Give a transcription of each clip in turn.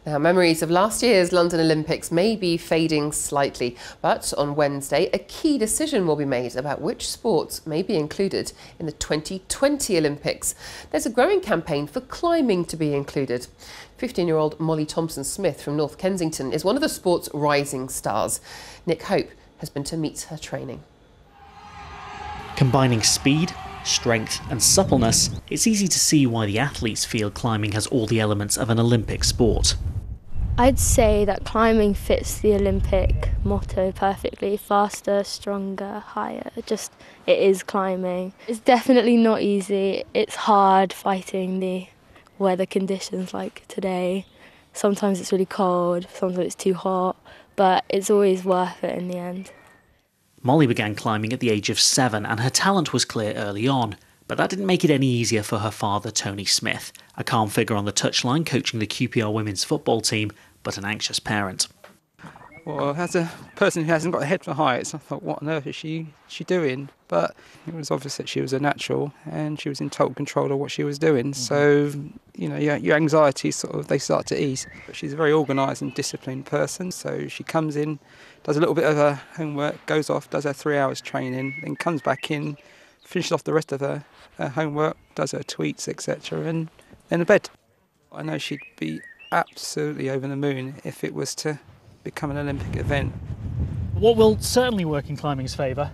Now, memories of last year's London Olympics may be fading slightly, but on Wednesday, a key decision will be made about which sports may be included in the 2020 Olympics. There's a growing campaign for climbing to be included. 15-year-old Molly Thompson-Smith from North Kensington is one of the sport's rising stars. Nick Hope has been to meet her training. Combining speed, strength and suppleness, it's easy to see why the athletes feel climbing has all the elements of an Olympic sport. I'd say that climbing fits the Olympic motto perfectly: faster, stronger, higher. It is climbing. It's definitely not easy. It's hard fighting the weather conditions like today. Sometimes it's really cold, sometimes it's too hot, but it's always worth it in the end. Molly began climbing at the age of 7 and her talent was clear early on, but that didn't make it any easier for her father, Tony Smith, a calm figure on the touchline coaching the QPR women's football team, but an anxious parent. Well, as a person who hasn't got a head for heights, I thought, what on earth is she doing? But it was obvious that she was a natural and she was in total control of what she was doing. So, your anxiety they start to ease. But she's a very organised and disciplined person. So she comes in, does a little bit of her homework, goes off, does her 3 hours training, then comes back in, finishes off the rest of her homework, does her tweets, etc., and then to bed. I know she'd be absolutely over the moon if it was to become an Olympic event. What will certainly work in climbing's favour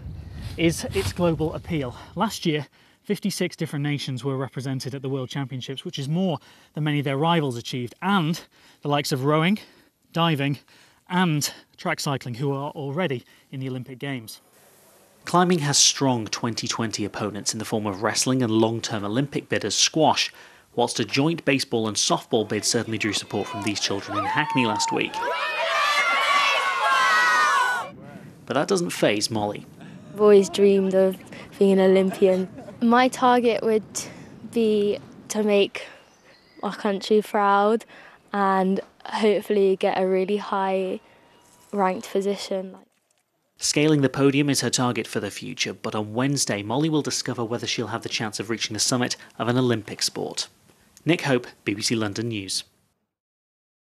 is its global appeal. Last year, 56 different nations were represented at the World Championships, which is more than many of their rivals achieved, and the likes of rowing, diving and track cycling, who are already in the Olympic Games. Climbing has strong 2020 opponents in the form of wrestling and long-term Olympic bidders squash, whilst a joint baseball and softball bid certainly drew support from these children in Hackney last week. But that doesn't faze Molly. I've always dreamed of being an Olympian. My target would be to make our country proud and hopefully get a really high ranked position. Scaling the podium is her target for the future, but on Wednesday Molly will discover whether she'll have the chance of reaching the summit of an Olympic sport. Nick Hope, BBC London News.